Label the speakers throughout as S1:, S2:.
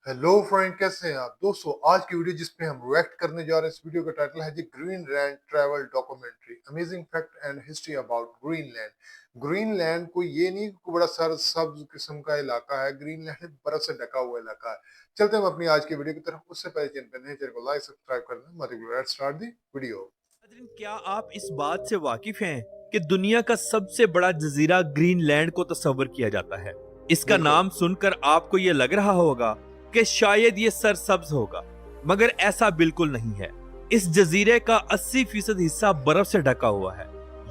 S1: Hello friend, कैसे हैं आप दोस्तों। आज की वीडियो जिस पे हम रिएक्ट करने जा रहे हैं, इस वीडियो का टाइटल है जी Greenland travel documentary, amazing fact and history about Greenland. Greenland कोई ये नहीं कोई बड़ा सारा सब्ज किस्म का इलाका है। ग्रीनलैंड बर्फ से ढका हुआ इलाका है। चलते हैं अपनी आज की वीडियो की तरफ। उससे पहले चैनल पर नए चैनल को लाइक सब्सक्राइब करना मत भूलिएगा। Let's start the video.
S2: नाज़रीन, क्या आप इस बात से वाकिफ हैं कि दुनिया का सबसे बड़ा जजीरा ग्रीनलैंड को तस्वर किया जाता है। इसका
S1: बिल्कुल।
S2: नाम सुनकर आपको ये लग रहा होगा कि शायद ये सरसब्ज होगा, मगर ऐसा बिल्कुल नहीं है। इस जजीरे का 80% हिस्सा बर्फ से ढका हुआ है।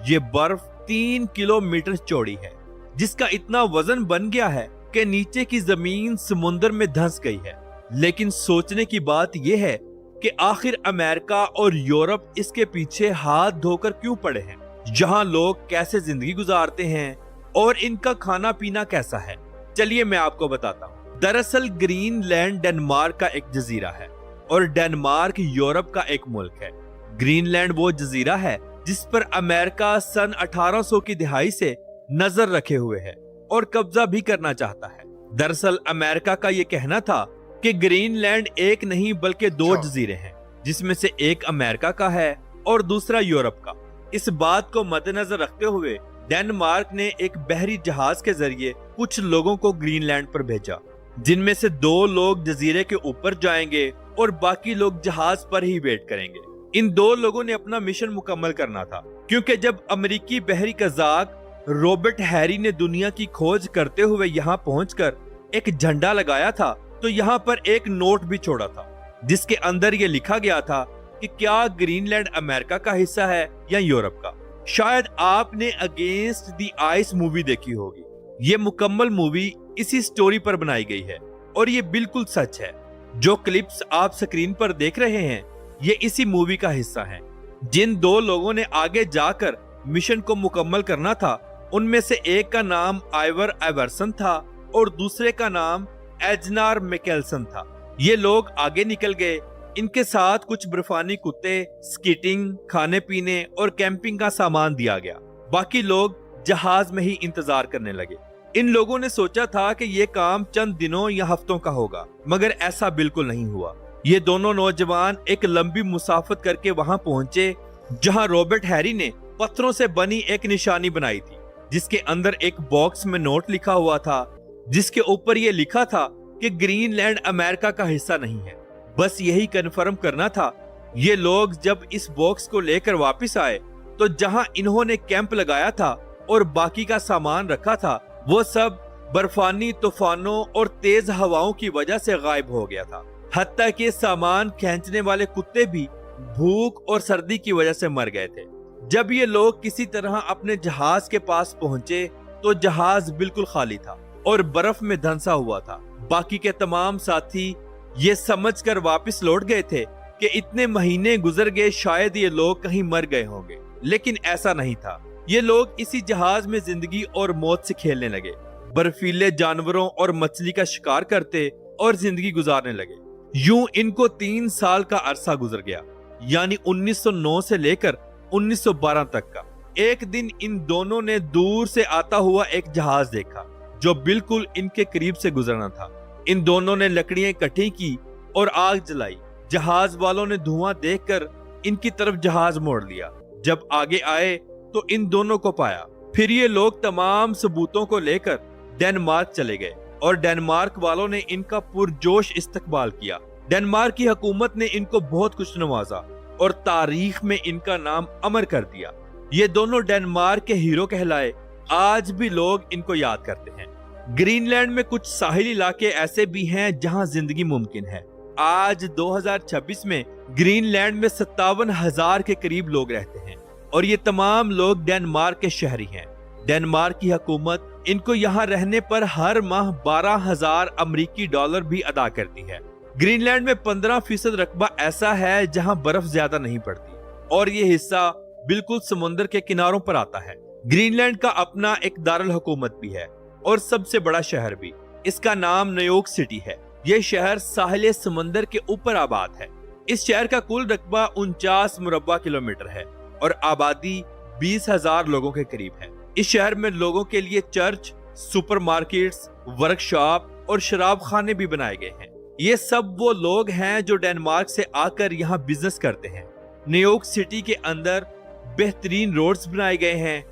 S2: ये बर्फ 3 किलोमीटर चौड़ी है, जिसका इतना वजन बन गया है कि नीचे की जमीन समुद्र में धंस गई है। लेकिन सोचने की बात यह है कि आखिर अमेरिका और यूरोप इसके पीछे हाथ धोकर क्यों पड़े हैं। जहां लोग कैसे जिंदगी गुजारते हैं और इनका खाना पीना कैसा है, चलिए मैं आपको बताता हूँ। दरअसल ग्रीनलैंड डेनमार्क का एक जजीरा है और डेनमार्क यूरोप का एक मुल्क है। ग्रीनलैंड वो जजीरा है जिस पर अमेरिका सन 1800 की दिहाई से नजर रखे हुए है और कब्जा भी करना चाहता है। दरअसल अमेरिका का ये कहना था कि ग्रीनलैंड एक नहीं बल्कि 2 जजीरे हैं, जिसमें से एक अमेरिका का है और दूसरा यूरोप का। इस बात को मद्देनजर रखते हुए डेनमार्क ने एक बहरी जहाज के जरिए कुछ लोगों को ग्रीनलैंड पर भेजा, जिनमें से 2 लोग जजीरे के ऊपर जाएंगे और बाकी लोग जहाज पर ही वेट करेंगे। इन 2 लोगों ने अपना मिशन मुकम्मल करना था, क्योंकि जब अमेरिकी बहरी कज़ाक रॉबर्ट हैरी ने दुनिया की खोज करते हुए यहाँ पहुंचकर एक झंडा लगाया था, तो यहाँ पर एक नोट भी छोड़ा था, जिसके अंदर ये लिखा गया था कि क्या ग्रीनलैंड अमेरिका का हिस्सा है या यूरोप का। शायद आपने अगेंस्ट द आइस मूवी देखी होगी। ये मुकम्मल मूवी इसी स्टोरी पर बनाई गई है और ये बिल्कुल सच है। जो क्लिप्स आप स्क्रीन पर देख रहे हैं, ये इसी मूवी का हिस्सा हैं। जिन 2 लोगों ने आगे जाकर मिशन को मुकम्मल करना था, उनमें से एक का नाम आइवर एवर्सन था और दूसरे का नाम एजनार मैकेल्सन था। ये लोग आगे निकल गए। इनके साथ कुछ बर्फानी कुत्ते, स्कीटिंग, खाने पीने और कैंपिंग का सामान दिया गया। बाकी लोग जहाज में ही इंतजार करने लगे। इन लोगों ने सोचा था कि ये काम चंद दिनों या हफ्तों का होगा, मगर ऐसा बिल्कुल नहीं हुआ। ये दोनों नौजवान एक लंबी मुसाफत करके वहां पहुंचे, जहां रॉबर्ट हैरी ने पत्थरों से बनी एक निशानी बनाई थी, जिसके अंदर एक बॉक्स में नोट लिखा हुआ था, जिसके ऊपर ये लिखा था कि ग्रीनलैंड अमेरिका का हिस्सा नहीं है। बस यही कंफर्म करना था। ये लोग जब इस बॉक्स को लेकर वापस आए, तो जहां इन्होंने कैंप लगाया था और बाकी का सामान रखा था, वो सब बर्फानी तूफानों और तेज हवाओं की वजह से गायब हो गया था। हत्ता कि सामान खींचने वाले कुत्ते भी भूख और सर्दी की वजह से मर गए थे। जब ये लोग किसी तरह अपने जहाज के पास पहुंचे, तो जहाज बिल्कुल खाली था और बर्फ में धंसा हुआ था। बाकी के तमाम साथी ये समझकर वापस लौट गए थे कि इतने महीने गुजर गए, शायद ये लोग कहीं मर गए होंगे, लेकिन ऐसा नहीं था। ये लोग इसी जहाज में जिंदगी और मौत से खेलने लगे, बर्फीले जानवरों और मछली का शिकार करते और जिंदगी गुजारने लगे। यूं इनको 3 साल का अरसा गुजर गया, यानी 1909 से लेकर 1912 तक का। एक दिन इन दोनों ने दूर से आता हुआ एक जहाज देखा, जो बिल्कुल इनके करीब से गुजरना था। इन दोनों ने लकड़ियां इकट्ठी की और आग जलाई। जहाज वालों ने धुआं देखकर इनकी तरफ जहाज मोड़ लिया। जब आगे आए तो इन दोनों को पाया। फिर ये लोग तमाम सबूतों को लेकर डेनमार्क चले गए और डेनमार्क वालों ने इनका पुरजोश इस्तकबाल किया। डेनमार्क की हुकूमत ने इनको बहुत कुछ नवाजा और तारीख में इनका नाम अमर कर दिया। ये दोनों डेनमार्क के हीरो कहलाए। आज भी लोग इनको याद करते हैं। ग्रीनलैंड में कुछ साहिली इलाके ऐसे भी हैं जहां जिंदगी मुमकिन है। आज 2026 में ग्रीनलैंड में 57,000 के करीब लोग रहते हैं और ये तमाम लोग डेनमार्क के शहरी हैं। डेनमार्क की हुकूमत इनको यहाँ रहने पर हर माह 12,000 अमेरिकी डॉलर भी अदा करती है। ग्रीनलैंड में 15% रकबा ऐसा है जहाँ बर्फ ज्यादा नहीं पड़ती और ये हिस्सा बिल्कुल समुद्र के किनारों पर आता है। ग्रीनलैंड का अपना एक दारुल हुकूमत भी है और सबसे बड़ा शहर भी। इसका नाम न्यूयॉर्क सिटी है। यह शहर साहिल समंदर के ऊपर आबाद है। इस शहर का कुल रकबा 49 मुरब्बा किलोमीटर है और आबादी 20,000 लोगों के करीब है। इस शहर में लोगों के लिए चर्च, सुपरमार्केट्स, वर्कशॉप और शराब खाने भी बनाए गए हैं। ये सब वो लोग हैं जो डेनमार्क से आकर यहाँ बिजनेस करते हैं। न्यूयॉर्क सिटी के अंदर बेहतरीन रोड्स बनाए गए हैं,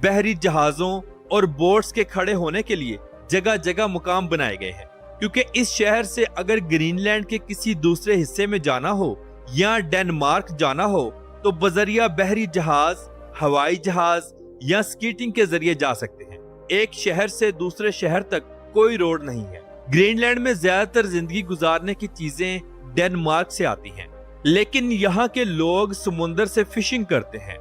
S2: बहरी जहाजों और बोट्स के खड़े होने के लिए जगह जगह मुकाम बनाए गए हैं, क्योंकि इस शहर से अगर ग्रीनलैंड के किसी दूसरे हिस्से में जाना हो या डेनमार्क जाना हो तो बजरिया बहरी जहाज, हवाई जहाज या स्कीटिंग के जरिए जा सकते हैं। एक शहर से दूसरे शहर तक कोई रोड नहीं है। ग्रीनलैंड में ज्यादातर जिंदगी गुजारने की चीजें डेनमार्क से आती हैं, लेकिन यहाँ के लोग समुद्र से फिशिंग करते हैं,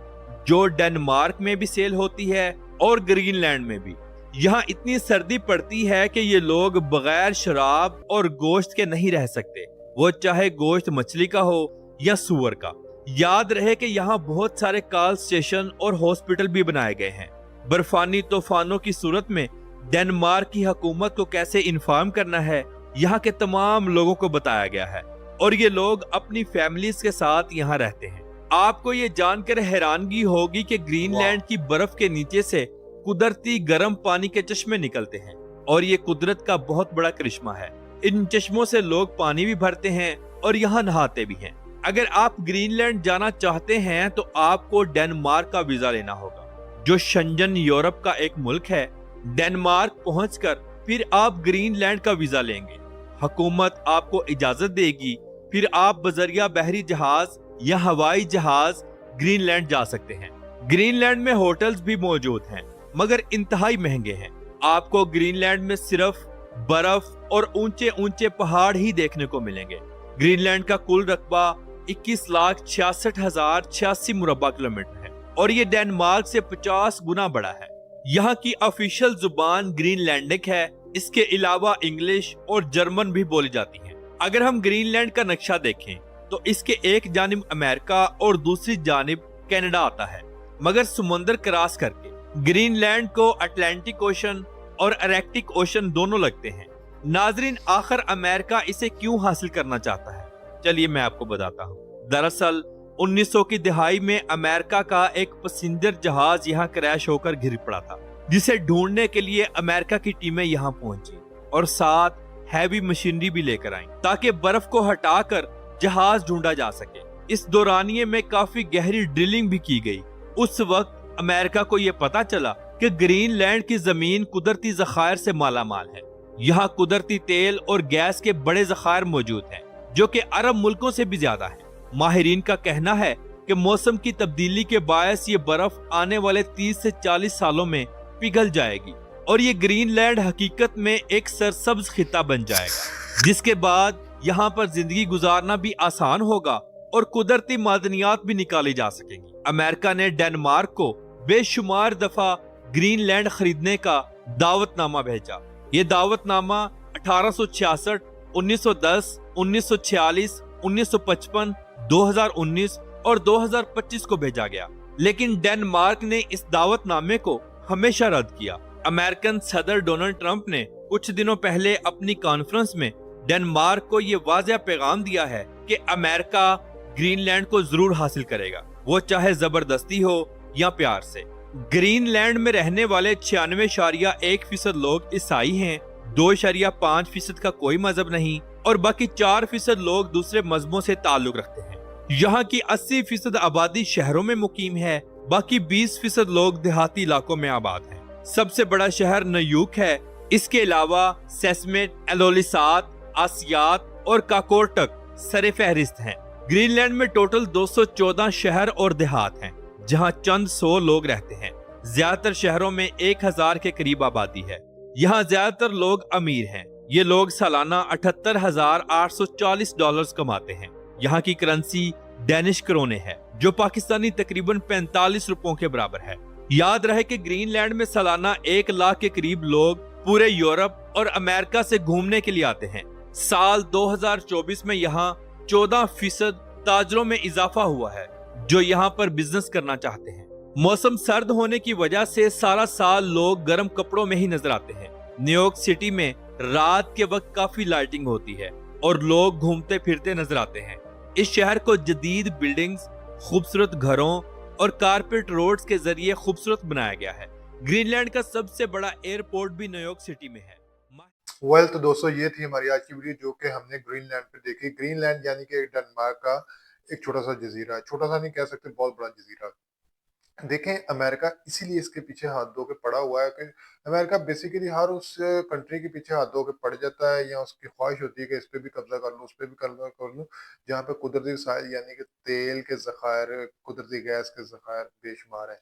S2: जो डेनमार्क में भी सेल होती है और ग्रीनलैंड में भी। यहाँ इतनी सर्दी पड़ती है कि ये लोग बगैर शराब और गोश्त के नहीं रह सकते, वो चाहे गोश्त मछली का हो या सूअर का। याद रहे कि यहाँ बहुत सारे कॉल स्टेशन और हॉस्पिटल भी बनाए गए हैं। बर्फानी तूफानों की सूरत में डेनमार्क की हुकूमत को कैसे इन्फॉर्म करना है यहाँ के तमाम लोगों को बताया गया है, और ये लोग अपनी फैमिलीज के साथ यहाँ रहते हैं। आपको ये जानकर हैरानगी होगी कि ग्रीनलैंड की बर्फ के नीचे से कुदरती गर्म पानी के चश्मे निकलते हैं, और ये कुदरत का बहुत बड़ा करिश्मा है। इन चश्मों से लोग पानी भी भरते हैं और यहाँ नहाते भी हैं। अगर आप ग्रीनलैंड जाना चाहते हैं तो आपको डेनमार्क का वीजा लेना होगा, जो शंजन यूरोप का एक मुल्क है। डेनमार्क पहुंचकर फिर आप ग्रीनलैंड का वीजा लेंगे, हुकूमत आपको इजाजत देगी, फिर आप बजरिया बहरी जहाज या हवाई जहाज ग्रीनलैंड जा सकते हैं। ग्रीनलैंड में होटल्स भी मौजूद हैं, मगर इंतहाई महंगे हैं। आपको ग्रीनलैंड में सिर्फ बर्फ और ऊंचे ऊंचे पहाड़ ही देखने को मिलेंगे। ग्रीनलैंड का कुल रकबा 21,66,086 मुरब्बा किलोमीटर है, और ये डेनमार्क से 50 गुना बड़ा है। यहाँ की ऑफिशियल जुबान ग्रीनलैंडिक है। इसके अलावा इंग्लिश और जर्मन भी बोली जाती है। अगर हम ग्रीनलैंड का नक्शा देखें तो इसके एक जानिब अमेरिका और दूसरी जानिब कनाडा आता है, मगर समुंदर क्रॉस करके ग्रीनलैंड को अटलांटिक ओशन और आर्कटिक ओशन दोनों लगते हैं। नाजरीन, आखिर अमेरिका इसे क्यों हासिल करना चाहता है? चलिए मैं आपको बताता हूँ। दरअसल 1900 की दहाई में अमेरिका का एक पैसेंजर जहाज यहाँ क्रैश होकर गिर पड़ा था, जिसे ढूंढने के लिए अमेरिका की टीमें यहाँ पहुंची और साथ हैवी मशीनरी भी लेकर आई, ताकि बर्फ को हटाकर जहाज ढूंढा जा सके। इस दौरानिये में काफी गहरी ड्रिलिंग भी की गई। उस वक्त अमेरिका को यह पता चला कि ग्रीनलैंड की जमीन कुदरती जखायर से मालामाल है। यहाँ कुदरती तेल और गैस के बड़े जखायर मौजूद हैं, जो कि अरब मुल्कों से भी ज्यादा है। माहिरीन का कहना है कि मौसम की तब्दीली के बायस ये बर्फ आने वाले 30 से 40 सालों में पिघल जाएगी, और ये ग्रीनलैंड हकीकत में एक सरसब्ज खिता बन जाएगा, जिसके बाद यहाँ पर जिंदगी गुजारना भी आसान होगा और कुदरती मादनियात भी निकाली जा सकेंगी। अमेरिका ने डेनमार्क को बेशुमार दफा ग्रीनलैंड खरीदने का दावतनामा भेजा। ये दावतनामा 1866, 1910, 1946, 1955, 2019 और 2025 को भेजा गया, लेकिन डेनमार्क ने इस दावतनामे को हमेशा रद्द किया। अमेरिकन सदर डोनाल्ड ट्रंप ने कुछ दिनों पहले अपनी कॉन्फ्रेंस में डेनमार्क को ये वाज़ेह पैगाम दिया है कि अमेरिका ग्रीनलैंड को जरूर हासिल करेगा, वो चाहे जबरदस्ती हो या प्यार से। ग्रीनलैंड में रहने वाले 96.1% लोग ईसाई हैं, 2.5% का कोई मजहब नहीं, और बाकी 4% लोग दूसरे मजहबों से ताल्लुक रखते हैं। यहाँ की 80% आबादी शहरों में मुकीम है, बाकी 20% लोग देहाती इलाकों में आबाद हैं। सबसे बड़ा शहर न्यूयॉर्क है। इसके अलावा सेसमेट, एलोलिसात, आसियात और काकोरटक सरे फहरिस्त हैं। ग्रीनलैंड में टोटल 214 शहर और देहात हैं, जहाँ चंद 100 लोग रहते हैं। ज्यादातर शहरों में 1000 के करीब आबादी है। यहाँ ज्यादातर लोग अमीर हैं। ये लोग सालाना $78,840 कमाते हैं। यहाँ की करेंसी डेनिश क्रोने है, जो पाकिस्तानी तकरीबन 45 रुपयों के बराबर है। याद रहे कि ग्रीनलैंड में सालाना 1 लाख के करीब लोग पूरे यूरोप और अमेरिका से घूमने के लिए आते हैं। साल 2024 में यहाँ 14% ताजरों में इजाफा हुआ है, जो यहाँ पर बिजनेस करना चाहते हैं। मौसम सर्द होने की वजह से सारा साल लोग गर्म कपड़ों में ही नजर आते हैं। न्यूयॉर्क सिटी में रात के वक्त काफी लाइटिंग होती है और लोग घूमते फिरते नजर आते हैं। इस शहर को जदीद बिल्डिंग्स, खूबसूरत घरों और कारपेट रोड्स के जरिए खूबसूरत बनाया गया है। ग्रीनलैंड का सबसे बड़ा एयरपोर्ट भी न्यूयॉर्क सिटी में है।
S1: वेल तो दोस्तों ये थी हमारी आज की वीडियो जो कि हमने ग्रीन लैंड पे देखी। ग्रीन लैंड यानी कि डेनमार्क का एक छोटा सा जजीरा है, छोटा सा नहीं कह सकते, बहुत बड़ा जजीरा। देखें अमेरिका इसीलिए इसके पीछे हाथ धो के पड़ा हुआ है कि अमेरिका बेसिकली हर उस कंट्री के पीछे हाथ धो के पड़ जाता है, या उसकी ख्वाहिश होती है कि इस पे भी कब्जा कर लूं, उस पे भी कब्जा कर लूं, जहाँ पे कुदरती वसाइल यानी कि तेल के जखायर, कुदरती गैस के जखायर बेशुमार है।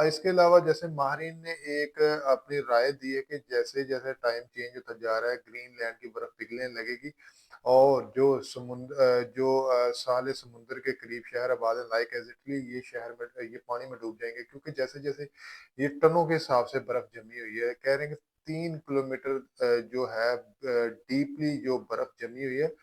S1: इसके अलावा जैसे माहरीन ने एक अपनी राय दी है कि जैसे जैसे टाइम चेंज होता जा रहा है ग्रीनलैंड की बर्फ पिघलने लगेगी, और जो साले समुंदर के करीब शहर आबाद है लाइक एज इटली, ये शहर में ये पानी में डूब जाएंगे, क्योंकि जैसे जैसे ये टनों के हिसाब से बर्फ जमी हुई है। कह रहे हैं कि 3 किलोमीटर जो है डीपली जो बर्फ जमी हुई है,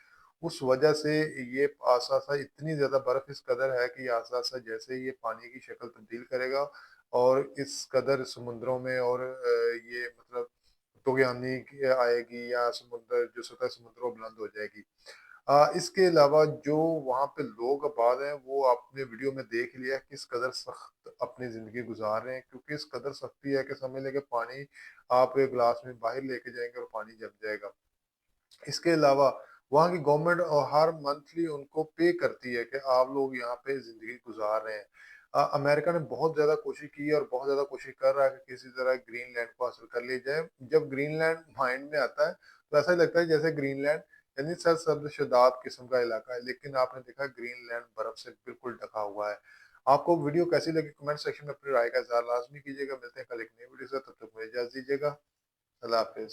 S1: उस वजह से ये आसा सा इतनी ज्यादा बर्फ इस कदर है कि आसा सा जैसे ये पानी की शक्ल तब्दील करेगा, और इस कदर समुद्रों में और ये मतलब तुगयानी आएगी, या समुद्र जो सतह समुद्र वो बुलंद हो जाएगी। इसके अलावा जो वहाँ पे लोग आबाद हैं वो आपने वीडियो में देख लिया किस कदर सख्त अपनी जिंदगी गुजार रहे हैं, क्योंकि इस कदर सख्ती है कि समझ लें कि पानी आप एक गिलास में बाहर लेके जाएंगे और पानी जम जाएगा। इसके अलावा वहाँ की गवर्नमेंट हर मंथली उनको पे करती है कि आप लोग यहाँ पे जिंदगी गुजार रहे हैं। अमेरिका ने बहुत ज्यादा कोशिश की है और बहुत ज्यादा कोशिश कर रहा है कि किसी तरह ग्रीनलैंड को हासिल कर लिया जाए। जब ग्रीनलैंड माइंड में आता है तो ऐसा लगता है जैसे ग्रीनलैंड यानी सरसब्ज शदाब किस्म का इलाका है, लेकिन आपने देखा ग्रीनलैंड बर्फ से बिल्कुल ढका हुआ है। आपको वीडियो कैसी लगी कमेंट सेक्शन में अपनी राय का इजहार लाजमी कीजिएगा। मिलते हैं कल एक नई वीडियो से, तब तक मुझे इजाजत दीजिएगा। अल्लाह हाफिज।